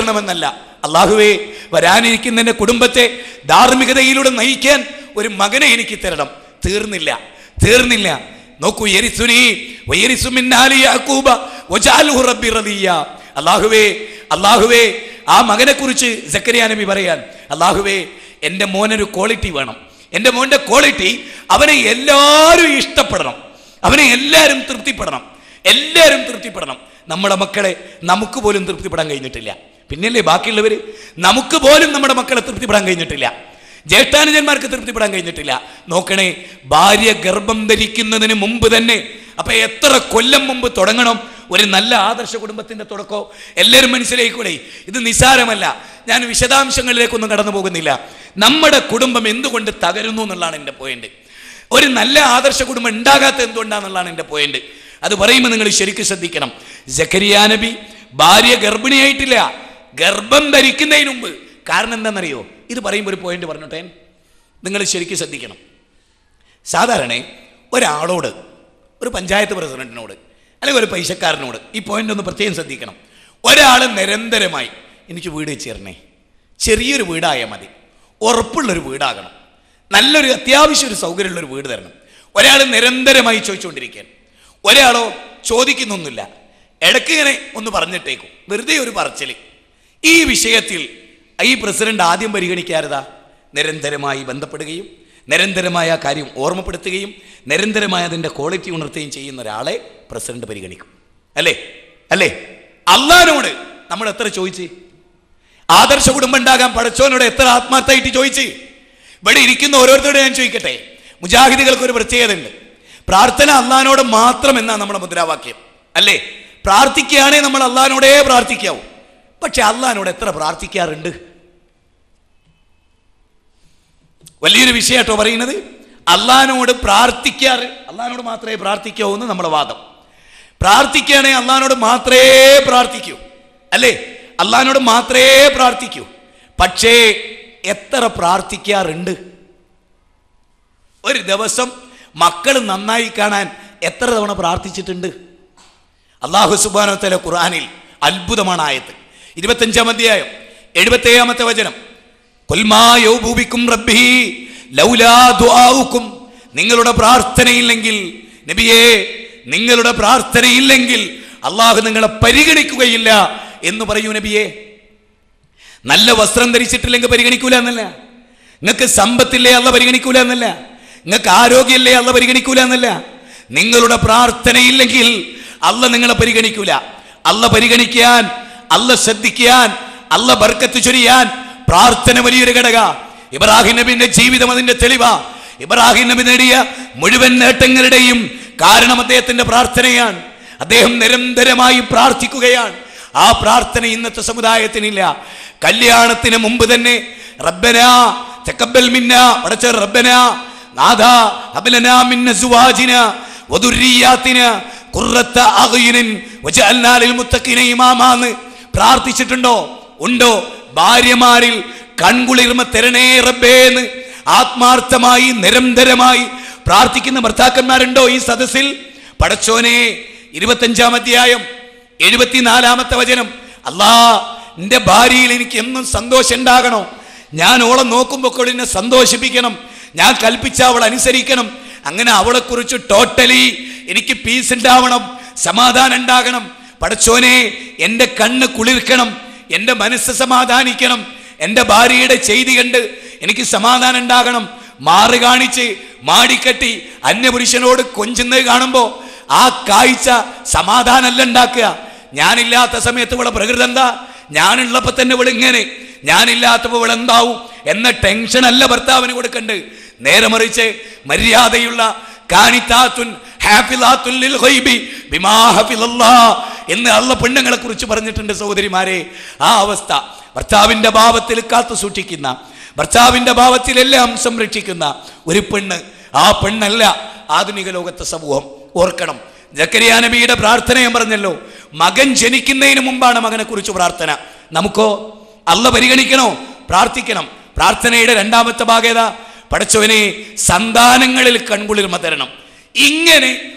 വരണമെന്നല്ല. അള്ളാഹുവേ, വരാനിരിക്കുന്ന കുടുംബത്തെ ധാർമ്മികതയിലൂടെ നയിക്കാൻ ഒരു മകനെ എനിക്ക് തരണം. തീർന്നില്ല. നോക്കൂ, അള്ളാഹുവേ, ആ മകനെ കുറിച്ച് സക്കരിയ നബി പറയാൻ, അള്ളാഹുവേ, എൻ്റെ മോനൊരു ക്വാളിറ്റി വേണം. എൻ്റെ മോൻ്റെ ക്വാളിറ്റി, അവനെ എല്ലാവരും ഇഷ്ടപ്പെടണം, അവനെ എല്ലാവരും തൃപ്തിപ്പെടണം. നമ്മുടെ മക്കളെ നമുക്ക് പോലും തൃപ്തിപ്പെടാൻ കഴിഞ്ഞിട്ടില്ല, പിന്നല്ലേ ബാക്കിയുള്ളവർ? നമുക്ക് പോലും നമ്മുടെ മക്കളെ തൃപ്തിപ്പെടാൻ കഴിഞ്ഞിട്ടില്ല, ജ്യേഷ്ഠാനുജന്മാർക്ക് തൃപ്തിപ്പെടാൻ കഴിഞ്ഞിട്ടില്ല. നോക്കണേ, ഭാര്യ ഗർഭം ധരിക്കുന്നതിന് മുമ്പ് തന്നെ, അപ്പൊ എത്ര കൊല്ലം മുമ്പ് തുടങ്ങണം ഒരു നല്ല ആദർശ കുടുംബത്തിന്റെ തുടക്കം? എല്ലാവരും മനസ്സിലായിക്കൂടെ? ഇത് നിസ്സാരമല്ല. ഞാൻ വിശദാംശങ്ങളിലേക്കൊന്നും കടന്നു പോകുന്നില്ല. നമ്മുടെ കുടുംബം എന്തുകൊണ്ട് തകരുന്നു എന്നുള്ളതാണ് എൻ്റെ പോയിന്റ്. ഒരു നല്ല ആദർശ കുടുംബം ഉണ്ടാകാത്ത എന്തുകൊണ്ടാണെന്നുള്ളതാണ് എൻ്റെ പോയിന്റ്. അത് പറയുമ്പോൾ നിങ്ങൾ ശരിക്കും ശ്രദ്ധിക്കണം. സക്കരിയ നബി ഭാര്യ ഗർഭിണിയായിട്ടില്ല, ഗർഭം ധരിക്കുന്നതിന് മുമ്പ്. കാരണം എന്താണെന്നറിയോ? ഇത് പറയുമ്പോൾ ഒരു പോയിന്റ് പറഞ്ഞോട്ടെ, നിങ്ങൾ ശരിക്കും ശ്രദ്ധിക്കണം. സാധാരണ ഒരാളോട്, ഒരു പഞ്ചായത്ത് പ്രസിഡന്റിനോട് അല്ലെങ്കിൽ ഒരു പൈസക്കാരനോട് ഈ പോയിന്റ് ഒന്ന് പ്രത്യേകം ശ്രദ്ധിക്കണം. ഒരാൾ നിരന്തരമായി എനിക്ക് വീട് വെച്ച് തരണേ, ചെറിയൊരു വീടായാൽ മതി, ഉറപ്പുള്ളൊരു വീടാകണം, നല്ലൊരു അത്യാവശ്യം ഒരു സൗകര്യമുള്ളൊരു വീട് തരണം. ഒരാൾ നിരന്തരമായി ചോദിച്ചുകൊണ്ടിരിക്കുകയാണ്. ഒരാളോ ചോദിക്കുന്നൊന്നുമില്ല, ഇടയ്ക്ക് ഇങ്ങനെ ഒന്ന് പറഞ്ഞിട്ടേക്കും, വെറുതെ ഒരു പറച്ചിൽ. ഈ വിഷയത്തിൽ ഈ പ്രസിഡന്റ് ആദ്യം പരിഗണിക്കാറുതാ? നിരന്തരമായി ബന്ധപ്പെടുകയും നിരന്തരമായ കാര്യം ഓർമ്മപ്പെടുത്തുകയും നിരന്തരമായ അതിൻ്റെ ക്വാളിറ്റി ഉണർത്തുകയും ചെയ്യുന്ന ഒരാളെ പ്രസിഡന്റ് പരിഗണിക്കും. അല്ലേ? അള്ളാഹിനോട് നമ്മൾ എത്ര ചോദിച്ച്? ആദർശ കുടുംബം ഉണ്ടാകാൻ പടച്ചോനോട് എത്ര ആത്മാർത്ഥമായിട്ട് ചോദിച്ച്? ഇവിടെ ഇരിക്കുന്ന ഓരോരുത്തരോട് ഞാൻ ചോദിക്കട്ടെ, മുജാഹിദുകൾക്ക് ഒരു പ്രത്യേകത ഉണ്ട്. പ്രാർത്ഥന അള്ളാഹിനോട് മാത്രം എന്നാണ് നമ്മുടെ മുദ്രാവാക്യം, അല്ലേ? പ്രാർത്ഥിക്കുകയാണെ നമ്മൾ അള്ളാഹിനോടേ പ്രാർത്ഥിക്കാവൂ. പക്ഷെ അള്ളാഹിനോട് എത്ര പ്രാർത്ഥിക്കാറുണ്ട്? വലിയൊരു വിഷയമാട്ടോ പറയുന്നത്. അള്ളാഹിനോട് പ്രാർത്ഥിക്കാറ്, അള്ളാഹിനോട് മാത്രമേ പ്രാർത്ഥിക്കാവൂ എന്ന് നമ്മുടെ വാദം. പ്രാർത്ഥിക്കുകയാണെങ്കിൽ അള്ളാഹിനോട് മാത്രമേ പ്രാർത്ഥിക്കൂ, അല്ലേ? അള്ളാഹിനോട് മാത്രമേ പ്രാർത്ഥിക്കൂ. പക്ഷേ എത്ര പ്രാർത്ഥിക്കാറുണ്ട്? ഒരു ദിവസം മക്കൾ നന്നായി കാണാൻ എത്ര തവണ പ്രാർത്ഥിച്ചിട്ടുണ്ട്? അല്ലാഹു സുബ്ഹാനഹു വ തആല ഖുർആനിൽ അത്ഭുതമാണ് ആയത്ത്. 25-ാം അധ്യായം 77-ാമത്തെ വചനം, ഖുൽ മാ യൗബുബിക്കും റബ്ബി ലൗലാ ദുആഉക്കും. നിങ്ങളുടെ പ്രാർത്ഥനയില്ലെങ്കിൽ നബിയേ, നിങ്ങളുടെ പ്രാർത്ഥനയില്ലെങ്കിൽ അള്ളാഹു നിങ്ങളെ പരിഗണിക്കുകയില്ല എന്ന് പറയൂ നബിയേ. നല്ല വസ്ത്രം ധരിച്ചിട്ടില്ലെങ്കിൽ പരിഗണിക്കൂല എന്നല്ല, നിങ്ങൾക്ക് സമ്പത്തില്ലേ അല്ല പരിഗണിക്കൂല എന്നല്ല, നിങ്ങൾക്ക് ആരോഗ്യമില്ലേ അല്ല പരിഗണിക്കൂല എന്നല്ല. നിങ്ങളുടെ പ്രാർത്ഥനയില്ലെങ്കിൽ അല്ല നിങ്ങളെ പരിഗണിക്കൂല. അല്ല പരിഗണിക്കാൻ, അല്ല ശ്രദ്ധിക്കാൻ, അല്ല ബർക്കത്ത് ചൊരിയാൻ പ്രാർത്ഥന വലിയൊരു ഘടക. ഇബ്രാഹിം നബിന്റെ ജീവിതം അതിന്റെ തെളിവാ. ഇബ്രാഹിം നബി നേടിയ മുഴുവൻ നേട്ടങ്ങളുടെയും കാരണം അദ്ദേഹത്തിന്റെ പ്രാർത്ഥനയാണ്. അദ്ദേഹം നിരന്തരമായി പ്രാർത്ഥിക്കുകയാണ്. ആ പ്രാർത്ഥന ഇന്നത്തെ സമുദായത്തിനില്ല. കല്യാണത്തിന് മുമ്പ് തന്നെ റബ്ബനാ തഖബ്ബൽ മിന്നാ, പടച്ച റബ്ബനാ നാദാ ഹബ്ലനാ മിൻ അസ്വാജിനാ വദുർരിയാതിനാ ഖുർറത അഗ്യുനിൻ വജഅൽനാ ലിൽ മുത്തഖീന ഇമാമാ എന്ന് പ്രാർത്ഥിച്ചിട്ടുണ്ടോ? ഉണ്ടോ? ഭാര്യമാരിൽ കൺകുളിർമ തരണേ റബ്ബേ എന്ന് ആത്മാർത്ഥമായി നിരന്തരമായി പ്രാർത്ഥിക്കുന്ന ഭർത്താക്കന്മാരുണ്ടോ ഈ സദസ്സിൽ? പടച്ചോനെ, 25-ാം അധ്യായം 74-ാമത്തെ വചനം, അല്ലാ എൻ്റെ ഭാര്യയിൽ എനിക്ക് എന്നും സന്തോഷം ഉണ്ടാകണോ, ഞാൻ അവളെ നോക്കുമ്പോൾ എന്നെ സന്തോഷിപ്പിക്കണം, ഞാൻ കൽപ്പിച്ച അവൾ അനുസരിക്കണം, അങ്ങനെ അവളെക്കുറിച്ച് ടോട്ടലി എനിക്ക് പീസ് ഉണ്ടാവണം, സമാധാനം ഉണ്ടാകണം. പടച്ചോനെ, എൻ്റെ കണ്ണ് കുളിർക്കണം, എൻ്റെ മനസ്സ് സമാധാനിക്കണം, എൻ്റെ ഭാര്യയുടെ ചെയ്തി കണ്ട് എനിക്ക് സമാധാനം ഉണ്ടാകണം. മാറ് കാണിച്ച് മാടിക്കെട്ടി അന്യപുരുഷനോട് കൊഞ്ചുന്നത് കാണുമ്പോൾ ആ കാഴ്ച സമാധാനമല്ല ഉണ്ടാക്കുക. ഞാനില്ലാത്ത സമയത്ത് ഇവിടെ പ്രകൃതി എന്താ, ഞാനുള്ളപ്പോൾ തന്നെ ഇവിടെ ഇങ്ങനെ, ഞാനില്ലാത്തപ്പോൾ ഇവിടെ എന്താവും എന്ന ടെൻഷൻ അല്ല ഭർത്താവിന് കൊടുക്കണ്ട്. നേരെ മറിച്ച് മര്യാദയുള്ള കാനിതാത്തുൻ ഹാഫിളാത്തുൻ ലിൽ ഗൈബി ബിമാ ഹഫിളല്ലാഹ് എന്ന് അള്ള പെണ്ണുങ്ങളെ കുറിച്ച് പറഞ്ഞിട്ടുണ്ട്. സഹോദരിമാരെ, ആ അവസ്ഥ ഭർത്താവിന്റെ ഭാവത്തിൽ കാത്തു സൂക്ഷിക്കുന്ന, ഭർത്താവിന്റെ ഭാവത്തിലെല്ലാം സംരക്ഷിക്കുന്ന ഒരു പെണ്ണ്, ആ പെണ്ണല്ല ആധുനിക ലോകത്തെ സമൂഹം. ഓർക്കണം, സക്കരിയ നബിയുടെ പ്രാർത്ഥന ഞാൻ പറഞ്ഞല്ലോ, മകൻ ജനിക്കുന്നതിന് മുമ്പാണ് മകനെ കുറിച്ച് പ്രാർത്ഥന. നമുക്കോ അള്ള പരിഗണിക്കണോ? പ്രാർത്ഥിക്കണം. പ്രാർത്ഥനയുടെ 2-ാമത്തെ ഭാഗേത, പടച്ചവനെ സന്താനങ്ങളിൽ കൺകുളിർമ തരണം. ഇങ്ങനെ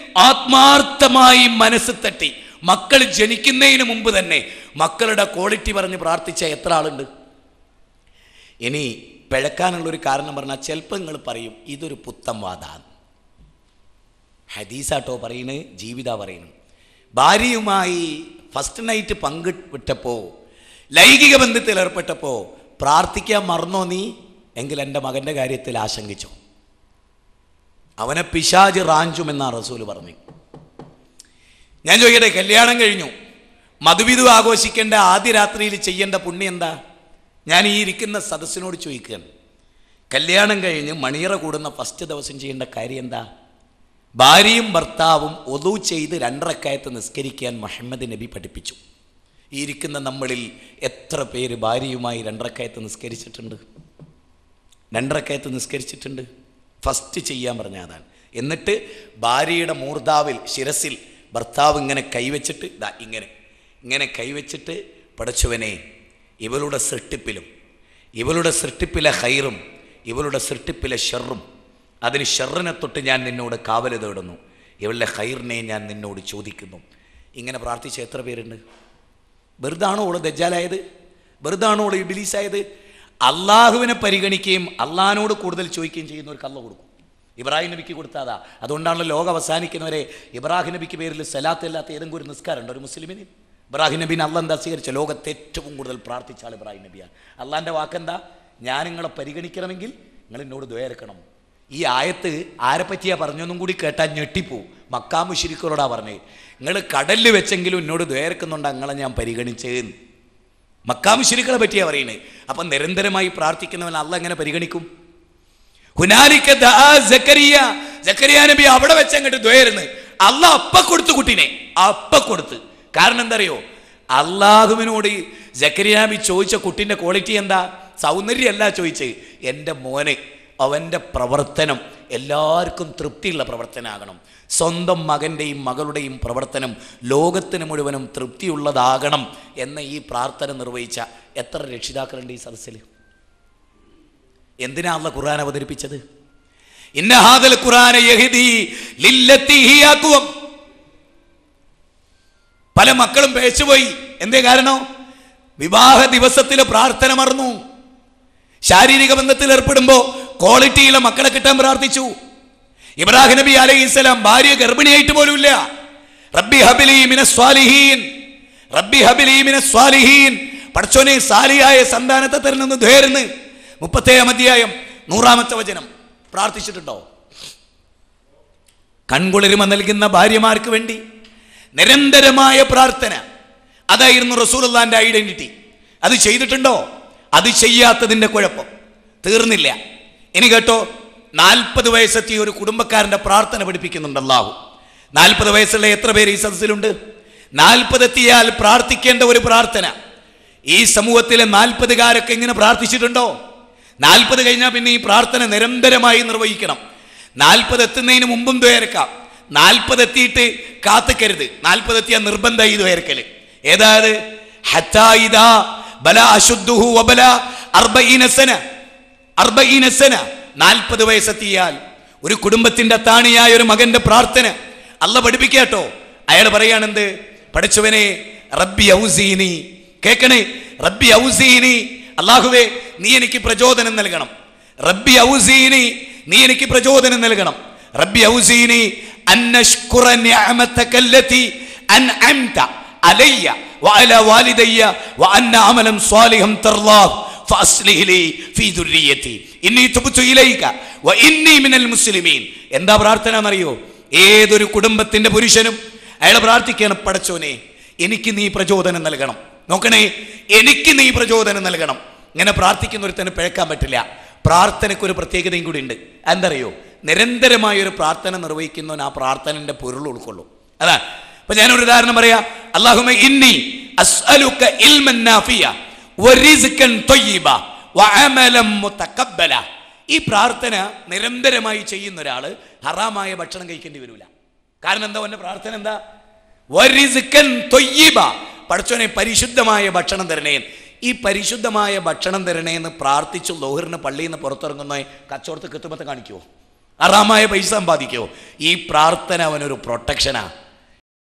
ആത്മാർത്ഥമായി മനസ്സ് തട്ടി മക്കൾ ജനിക്കുന്നതിന് മുമ്പ് തന്നെ മക്കളുടെ ക്വാളിറ്റി പറഞ്ഞ് പ്രാർത്ഥിച്ച എത്ര ആളുണ്ട്? ഇനി പിഴക്കാനുള്ളൊരു കാരണം പറഞ്ഞാൽ ചിലപ്പോൾ നിങ്ങൾ പറയും ഇതൊരു പുത്തൻ വാദാണ്. ഹദീസാട്ടോ പറയുന്നത്, ജീവിത പറയുന്നത്. ഭാര്യയുമായി ഫസ്റ്റ് നൈറ്റ് പങ്കിട്ടപ്പോൾ, ലൈംഗിക ബന്ധത്തിൽ ഏർപ്പെട്ടപ്പോൾ പ്രാർത്ഥിക്കാൻ മറന്നോ നീ? എങ്കിൽ എൻ്റെ മകൻ്റെ കാര്യത്തിൽ ആശങ്കിച്ചോ. അവനെ പിശാച് റാഞ്ചുമെന്നാണ് റസൂൽ പറഞ്ഞു. ഞാൻ ചോദിക്കട്ടെ, കല്യാണം കഴിഞ്ഞു, മധുവിധു ആഘോഷിക്കേണ്ട ആദ്യ രാത്രിയിൽ ചെയ്യേണ്ട പുണ്യം എന്താ? ഞാൻ ഈ ഇരിക്കുന്ന സദസ്സിനോട് ചോദിക്കുകയാണ്, കല്യാണം കഴിഞ്ഞ് മണിയറ കൂടുന്ന ഫസ്റ്റ് ദിവസം ചെയ്യേണ്ട കാര്യം എന്താ? ഭാര്യയും ഭർത്താവും ഒദു ചെയ്ത് 2 റക്അത്ത് നിസ്കരിക്കാൻ മുഹമ്മദ് നബി പഠിപ്പിച്ചു. ഈ ഇരിക്കുന്ന നമ്മളിൽ എത്ര പേര് ഭാര്യയുമായി 2 റക്അത്ത് നിസ്കരിച്ചിട്ടുണ്ട്? 2 റക്അത്ത് നിസ്കരിച്ചിട്ടുണ്ട്. ഫസ്റ്റ് ചെയ്യാൻ പറഞ്ഞ അതാണ്. എന്നിട്ട് ഭാര്യയുടെ മൂർധാവിൽ, ശിരസിൽ ഭർത്താവ് ഇങ്ങനെ കൈവച്ചിട്ട് ഇങ്ങനെ കൈവച്ചിട്ട്, പടച്ചവനെ ഇവളുടെ സൃഷ്ടിപ്പിലും ഇവളുടെ സൃഷ്ടിപ്പിലെ ഹൈറും ഇവളുടെ സൃഷ്ടിപ്പിലെ ഷെറും, അതിന് ഷെറിനെ തൊട്ട് ഞാൻ നിന്നോട് കാവൽ തേടുന്നു, ഇവളുടെ ഹൈറിനെ ഞാൻ നിന്നോട് ചോദിക്കുന്നു. ഇങ്ങനെ പ്രാർത്ഥിച്ച എത്ര പേരുണ്ട്? വെറുതാണോ ഓള് ദജ്ജാലായത്? വെറുതാണോ ഓള് ഇബ്ലീസായത്? അള്ളാഹുവിനെ പരിഗണിക്കുകയും അള്ളാഹിനോട് കൂടുതൽ ചോദിക്കുകയും ചെയ്യുന്നവർക്ക് അള്ളാഹ് കൊടുക്കും. ഇബ്രാഹിം നബിക്ക് കൊടുത്താതാ. അതുകൊണ്ടാണല്ലോ ലോകം അവസാനിക്കുന്നവരെ ഇബ്രാഹിം നബിക്ക് പേരിൽ സലാത്ത് അല്ലാത്ത ഏതെങ്കിലും ഒരു നിസ്കാരമുണ്ട് ഒരു മുസ്ലിമിന്? ഇബ്രാഹിം നബീനെ അള്ളാഹ് എന്താ സ്വീകരിച്ച? ലോകത്തെ ഏറ്റവും കൂടുതൽ പ്രാർത്ഥിച്ച ആൾ ഇബ്രാഹിം നബിയാണ്. അള്ളാഹിൻ്റെ വാക്കെന്താ? ഞാൻ നിങ്ങളെ പരിഗണിക്കണമെങ്കിൽ നിങ്ങൾ എന്നോട് ദുആ ഇറക്കണം. ഈ ആയത്ത് ആരെ പറ്റിയാ പറഞ്ഞൊന്നും കൂടി കേട്ടാൽ ഞെട്ടിപ്പോവും. മക്കാ മുശ്രിക്കുകളോടാ പറഞ്ഞത്, നിങ്ങൾ കടലിൽ വെച്ചെങ്കിലും എന്നോട് ദുആ ഇറക്കുന്നുണ്ട്, നിങ്ങളെ ഞാൻ പരിഗണിച്ചേന്ന്. മക്കാ മുശ്രിക്കുകളെ പറ്റിയാ പറയുന്നത്. അപ്പം നിരന്തരമായി പ്രാർത്ഥിക്കുന്നവൻ അള്ളാഹ് എങ്ങനെ പരിഗണിക്കും? ഹുനാലിക ദഅ സക്കരിയ, സക്കരിയ നബി അവിടെ വെച്ച് അങ്ങോട്ട് ദുആയിരുന്നു. അള്ളാഹ് അപ്പ കൊടുത്തു കുട്ടീനെ, അപ്പ കൊടുത്ത്. കാരണം എന്താ അറിയോ? അള്ളാഹുവിനോട് സക്കരിയ നബി ചോദിച്ച കുട്ടീൻ്റെ ക്വാളിറ്റി എന്താ? സൗന്ദര്യമല്ല ചോദിച്ചത്, എൻ്റെ മോനെ അവൻ്റെ പ്രവർത്തനം എല്ലാവർക്കും തൃപ്തിയുള്ള പ്രവർത്തനമാകണം. സ്വന്തം മകൻ്റെയും മകളുടെയും പ്രവർത്തനം ലോകത്തിന് മുഴുവനും തൃപ്തിയുള്ളതാകണം എന്ന ഈ പ്രാർത്ഥന നിർവഹിച്ച എത്ര രക്ഷിതാക്കളുണ്ട് ഈ സദസ്സിൽ? എന്തിനാ അല്ലാഹ് ഖുർആൻ അവതരിപ്പിച്ചത്? ഇന്ന ഹാദൽ ഖുർആന യഹ്ദി ലില്ലത്തി ഹിയ അഖ്വം. പല മക്കളും പേച്ചുപോയി. എന്തേ കാരണം? വിവാഹ ദിവസത്തിലെ പ്രാർത്ഥന മറന്നു. ശാരീരിക ബന്ധത്തിൽ ഏർപ്പെടുമ്പോൾ ക്വാളിറ്റിയിലെ മക്കളെ കിട്ടാൻ പ്രാർത്ഥിച്ചു. ഇബ്രാഹിം നബി അലൈഹിസ്സലാം ഭാര്യ ഗർഭിണിയായിട്ട് പോലുമില്ല. റബ്ബി ഹബ്ലി മിനസ് സ്വാലിഹീൻ, റബ്ബി ഹബ്ലി മിനസ് സ്വാലിഹീൻ, പടച്ചോനെ സാലിഹായ സന്താനത്തെ തരണമെന്ന് ദ്വേർന്ന് 37-ാം അധ്യായം 100-ാമത്തെ വചനം പ്രാർത്ഥിച്ചിട്ടുണ്ടോ? കൺകുളിരുമ നൽകുന്ന ഭാര്യമാർക്ക് വേണ്ടി നിരന്തരമായ പ്രാർത്ഥന, അതായിരുന്നു റസൂലുള്ളാഹിന്റെ ഐഡന്റിറ്റി. അത് ചെയ്തിട്ടുണ്ടോ? അത് ചെയ്യാത്തതിൻ്റെ കുഴപ്പം തീർന്നില്ല. ഇനി കേട്ടോ, 40 വയസ്സെത്തിയ ഒരു കുടുംബക്കാരൻ്റെ പ്രാർത്ഥന പഠിപ്പിക്കുന്നുണ്ട് അല്ലാഹു. 40 വയസ്സുള്ള എത്ര പേര് ഈ സദസ്സിലുണ്ട്? 40 എത്തിയാൽ പ്രാർത്ഥിക്കേണ്ട ഒരു പ്രാർത്ഥന. ഈ സമൂഹത്തിലെ 40കാരൊക്കെ ഇങ്ങനെ പ്രാർത്ഥിച്ചിട്ടുണ്ടോ? 40 കഴിഞ്ഞാൽ പിന്നെ ഈ പ്രാർത്ഥന നിരന്തരമായി നിർവഹിക്കണം. 40 എത്തുന്നതിന് മുമ്പും ദ്വേർക്കാം. 40 എത്തിയിട്ട് കാത്തുക്കരുത്. 40 എത്തിയാൽ നിർബന്ധമായി ദ്വേർക്കല്. ഏതായത്? ഹത്താ ഇദാ ബലാ അശുദ്ദുഹു വബലാ 40 സന, 40 സന, 40 വയസ്സെത്തിയാൽ ഒരു കുടുംബത്തിന്റെ താണിയായ ഒരു മകന്റെ പ്രാർത്ഥന അല്ലാഹ് പഠിപ്പിക്കാട്ടോ. അയാൾ പറയാണെന്ത്? പഠിച്ചവനെ റബ്ബി ഔസീനി, കേൾക്കണേ, റബ്ബി ഔസീനി, അല്ലാഹുവേ നീ എനിക്ക് പ്രചോദനം നൽകണം. റബ്ബി ഔസീനി, നീ എനിക്ക് പ്രചോദനം നൽകണം. റബ്ബി ഔസീനി അൻഅശ്കുറ നിഅമതകല്ലതി അൻഅംത അലയ്യ വഅലാ വാലിദയ്യ വഅന്ന അമലൻ സ്വാലിഹൻ തർലാഹു ഫഅസ്ലിഹ് ലി ഫീ ദുർരിയതി ഇന്നി തുബ്തു ഇലൈക വഇന്നി മിനൽ മുസ്ലിമീൻ. എന്താ പ്രാർത്ഥന എന്നറിയോ? ഏതൊരു കുടുംബത്തിന്റെ പുരുഷനും അയാൾ പ്രാർത്ഥിക്കണം, പടച്ചോനെ എനിക്ക് നീ പ്രചോദനം നൽകണം. നോക്കണേ, എനിക്ക് നീ പ്രചോദനം നൽകണം. ഇങ്ങനെ പ്രാർത്ഥിക്കുന്ന ഒരുത്തന് പിഴക്കാൻ പറ്റില്ല. പ്രാർത്ഥനയ്ക്കൊരു പ്രത്യേകതയും കൂടി ഉണ്ട്. എന്തറിയോ? നിരന്തരമായ ഒരു പ്രാർത്ഥന നിർവഹിക്കുന്നവൻ ആ പ്രാർത്ഥനന്റെ പൊരുൾ ഉൾക്കൊള്ളും. അതാ ഇപ്പൊ ഞാനൊരു ഉദാഹരണം പറയാം. അല്ലാഹുമ്മ ഇന്നി അസ്അലുക ഇൽമൻ നാഫിയ വറിസ്കൻ ത്വയ്യിബ വഅമലൻ മുതഖബ്ബല. ഈ പ്രാർത്ഥന നിരന്തരമായി ചെയ്യുന്ന ഒരാള് ഹറാമായ ഭക്ഷണം കഴിക്കേണ്ടി വരില്ല. കാരണം എന്താ? അവന്റെ പ്രാർത്ഥന എന്താ? വറിസ്കൻ ത്വയ്യിബ, പടച്ചോനെ പരിശുദ്ധമായ ഭക്ഷണം തരണേ. ഈ പരിശുദ്ധമായ ഭക്ഷണം തരണേ എന്ന് പ്രാർത്ഥിച്ചു ലോഹറിന് പള്ളിയിൽ നിന്ന് പുറത്തിറങ്ങുന്ന കച്ചവടത്ത് കൃത്രിമത്തെ കാണിക്കുമോ? ഹറാമായ പൈസ സമ്പാദിക്കുമോ? ഈ പ്രാർത്ഥന അവനൊരു പ്രൊട്ടക്ഷനാ.